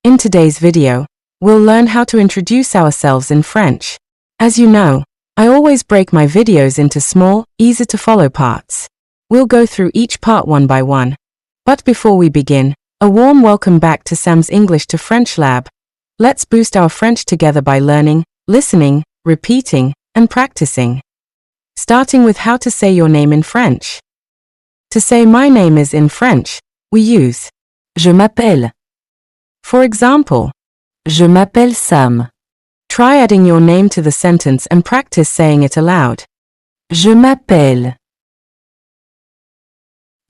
In today's video, we'll learn how to introduce ourselves in French. As you know, I always break my videos into small, easy-to-follow parts. We'll go through each part one by one. But before we begin, a warm welcome back to Sam's English to French Lab. Let's boost our French together by learning, listening, repeating, and practicing. Starting with how to say your name in French. To say my name is in French, we use Je m'appelle. For example, Je m'appelle Sam. Try adding your name to the sentence and practice saying it aloud. Je m'appelle.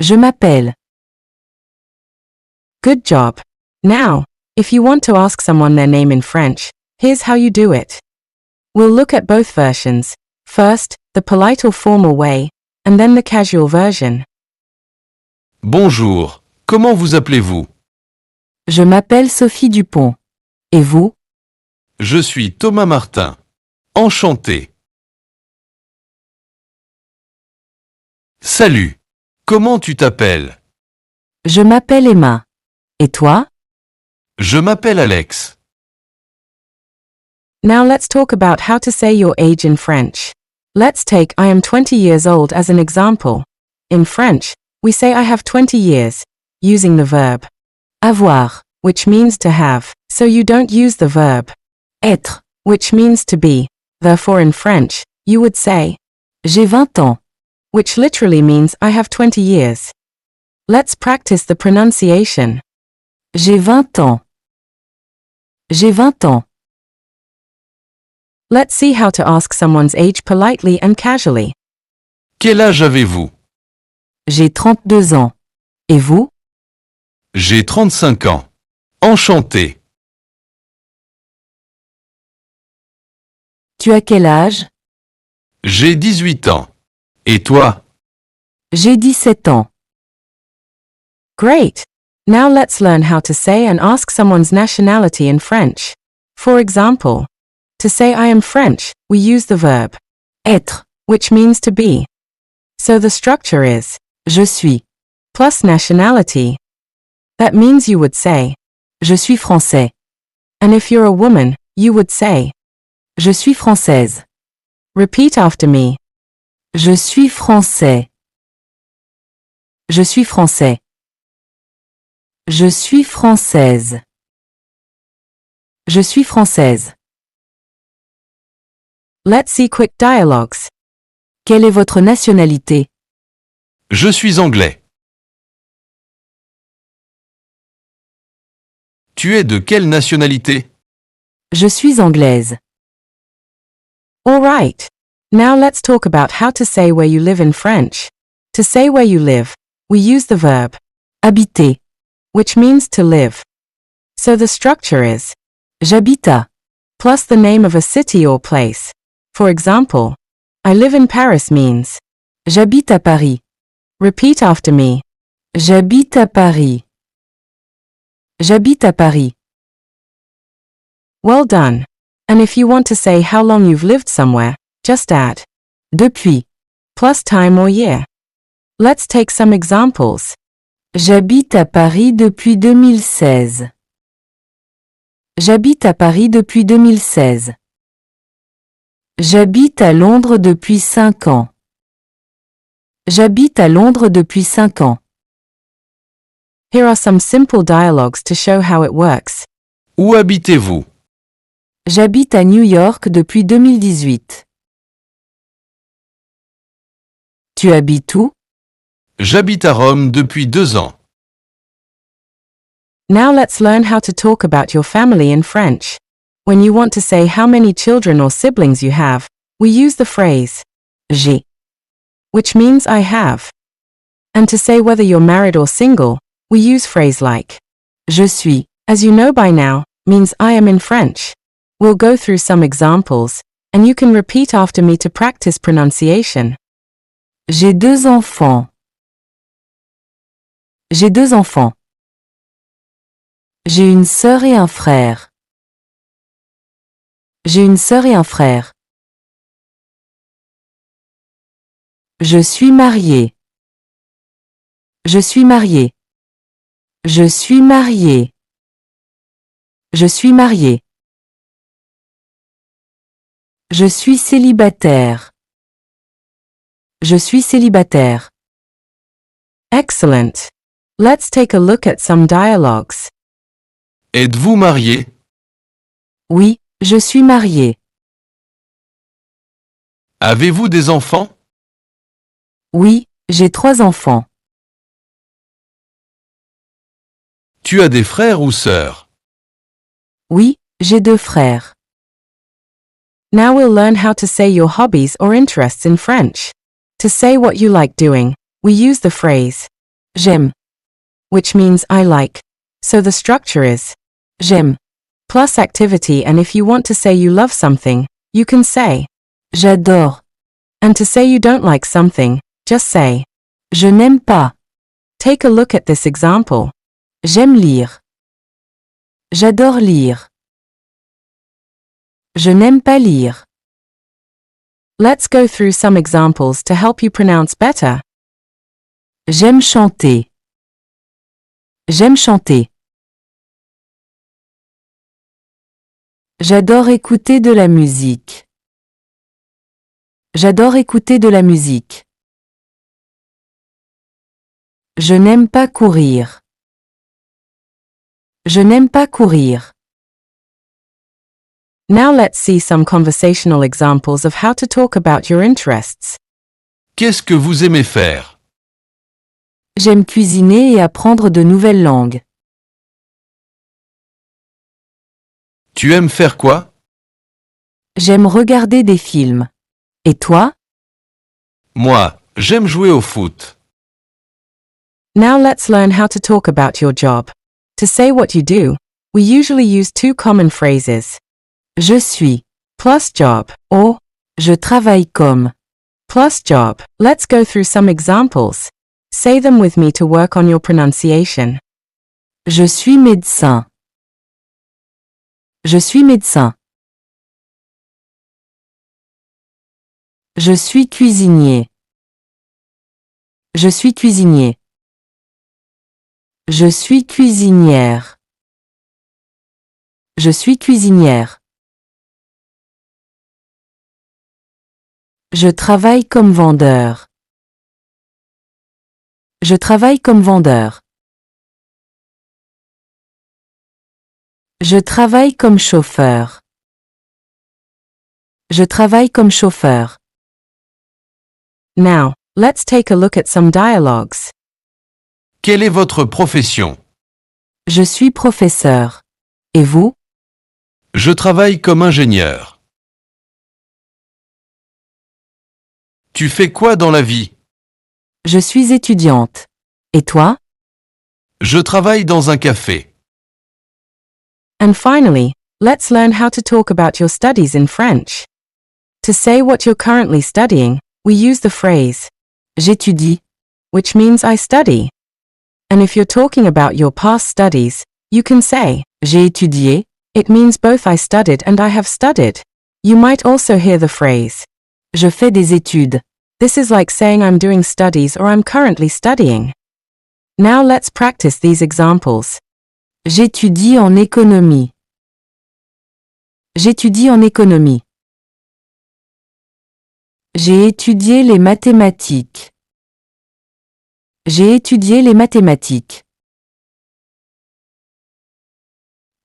Je m'appelle. Good job. Now, if you want to ask someone their name in French, here's how you do it. We'll look at both versions. First, the polite or formal way, and then the casual version. Bonjour, comment vous appelez-vous? Je m'appelle Sophie Dupont. Et vous? Je suis Thomas Martin. Enchanté. Salut, comment tu t'appelles? Je m'appelle Emma. Et toi? Je m'appelle Alex. Now let's talk about how to say your age in French. Let's take I am 20 years old as an example. In French, we say I have 20 years, using the verb avoir, which means to have, so you don't use the verb être, which means to be. Therefore in French, you would say J'ai 20 ans, which literally means I have 20 years. Let's practice the pronunciation. J'ai 20 ans. J'ai 20 ans. Let's see how to ask someone's age politely and casually. Quel âge avez-vous? J'ai 32 ans. Et vous? J'ai 35 ans. Enchanté. Tu as quel âge? J'ai 18 ans. Et toi? J'ai 17 ans. Great! Now let's learn how to say and ask someone's nationality in French. For example, to say I am French, we use the verb être, which means to be. So the structure is je suis plus nationality. That means you would say je suis français. And if you're a woman, you would say je suis française. Repeat after me. Je suis français. Je suis français. Je suis française. Je suis française. Let's see quick dialogues. Quelle est votre nationalité? Je suis anglais. Tu es de quelle nationalité? Je suis anglaise. All right. Now let's talk about how to say where you live in French. To say where you live, we use the verb habiter, which means to live. So the structure is j'habite à plus the name of a city or place. For example, I live in Paris means j'habite à Paris. Repeat after me. J'habite à Paris. J'habite à Paris. Well done. And if you want to say how long you've lived somewhere, just add depuis plus time or year. Let's take some examples. J'habite à Paris depuis 2016. J'habite à Paris depuis 2016. J'habite à Londres depuis 5 ans. J'habite à Londres depuis 5 ans. Here are some simple dialogues to show how it works. Où habitez-vous? J'habite à New York depuis 2018. Tu habites où? J'habite à Rome depuis 2 ans. Now let's learn how to talk about your family in French. When you want to say how many children or siblings you have, we use the phrase j'ai, which means I have. And to say whether you're married or single, we use phrase like je suis, as you know by now, means I am in French. We'll go through some examples, and you can repeat after me to practice pronunciation. J'ai 2 enfants. J'ai 2 enfants. J'ai une sœur et un frère. J'ai une sœur et un frère. Je suis marié. Je suis marié. Je suis marié. Je suis marié. Je suis célibataire. Je suis célibataire. Excellent. Let's take a look at some dialogues. Êtes-vous marié? Oui, je suis marié. Avez-vous des enfants? Oui, j'ai 3 enfants. Tu as des frères ou sœurs? Oui, j'ai 2 frères. Now we'll learn how to say your hobbies or interests in French. To say what you like doing, we use the phrase j'aime, which means I like. So the structure is j'aime plus activity, and if you want to say you love something, you can say j'adore. And to say you don't like something, just say je n'aime pas. Take a look at this example. J'aime lire. J'adore lire. Je n'aime pas lire. Let's go through some examples to help you pronounce better. J'aime chanter. J'aime chanter. J'adore écouter de la musique. J'adore écouter de la musique. Je n'aime pas courir. Je n'aime pas courir. Now let's see some conversational examples of how to talk about your interests. Qu'est-ce que vous aimez faire? J'aime cuisiner et apprendre de nouvelles langues. Tu aimes faire quoi? J'aime regarder des films. Et toi? Moi, j'aime jouer au foot. Now let's learn how to talk about your job. To say what you do, we usually use 2 common phrases. Je suis plus job or je travaille comme plus job. Let's go through some examples. Say them with me to work on your pronunciation. Je suis médecin. Je suis médecin. Je suis cuisinier. Je suis cuisinier. Je suis cuisinière. Je suis cuisinière. Je travaille comme vendeur. Je travaille comme vendeur. Je travaille comme chauffeur. Je travaille comme chauffeur. Now, let's take a look at some dialogues. Quelle est votre profession? Je suis professeur. Et vous? Je travaille comme ingénieur. Tu fais quoi dans la vie? Je suis étudiante. Et toi? Je travaille dans un café. And finally, let's learn how to talk about your studies in French. To say what you're currently studying, we use the phrase j'étudie, which means I study. And if you're talking about your past studies, you can say j'ai étudié. It means both I studied and I have studied. You might also hear the phrase je fais des études. This is like saying I'm doing studies or I'm currently studying. Now let's practice these examples. J'étudie en économie. J'étudie en économie. J'ai étudié les mathématiques. J'ai étudié les mathématiques.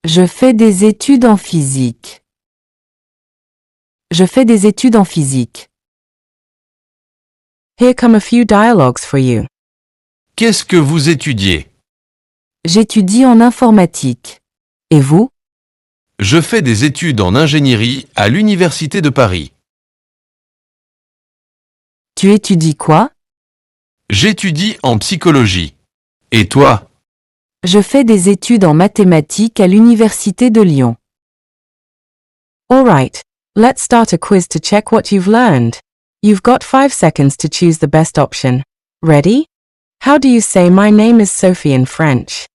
Je fais des études en physique. Je fais des études en physique. Here come a few dialogues for you. Qu'est-ce que vous étudiez? J'étudie en informatique. Et vous? Je fais des études en ingénierie à l'Université de Paris. Tu étudies quoi? J'étudie en psychologie. Et toi? Je fais des études en mathématiques à l'Université de Lyon. Alright, let's start a quiz to check what you've learned. You've got 5 seconds to choose the best option. Ready? How do you say my name is Sophie in French?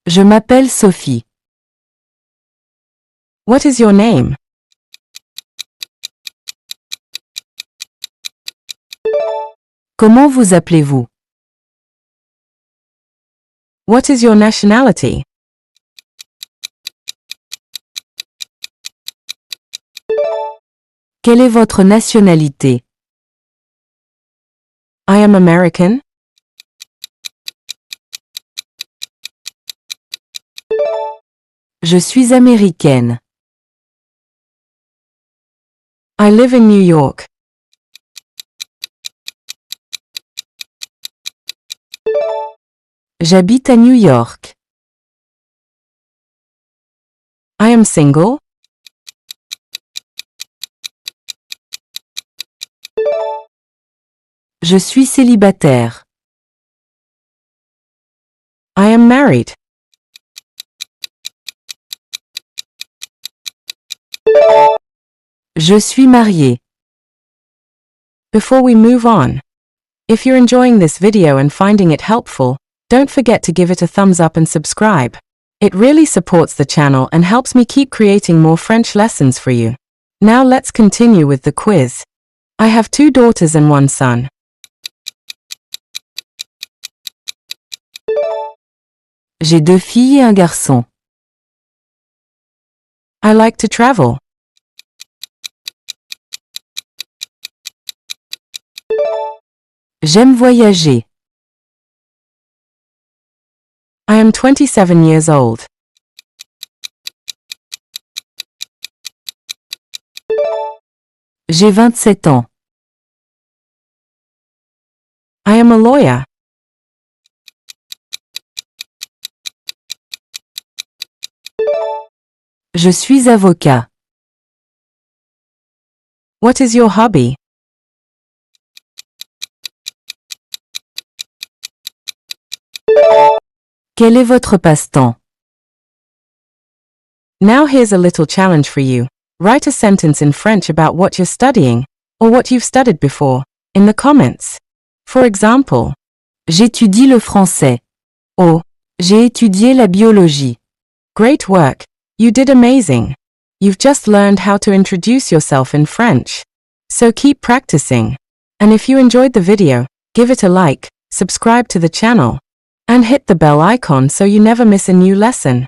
Je m'appelle Sophie. What is your name? Comment vous appelez-vous? What is your nationality? Quelle est votre nationalité? I am American. Je suis américaine. I live in New York. J'habite à New York. I am single. Je suis célibataire. I am married. Je suis mariée. Before we move on, if you're enjoying this video and finding it helpful, don't forget to give it a thumbs up and subscribe. It really supports the channel and helps me keep creating more French lessons for you. Now let's continue with the quiz. I have 2 daughters and 1 son. J'ai 2 filles et un garçon. I like to travel. J'aime voyager. I am 27 years old. J'ai 27 ans. I am a lawyer. Je suis avocat. What is your hobby? Quel est votre passe-temps? Now here's a little challenge for you. Write a sentence in French about what you're studying, or what you've studied before, in the comments. For example, J'étudie le français. or, J'ai étudié la biologie. great work, you did amazing. You've just learned how to introduce yourself in French. So keep practicing. And if you enjoyed the video, give it a like, subscribe to the channel, and hit the bell icon so you never miss a new lesson.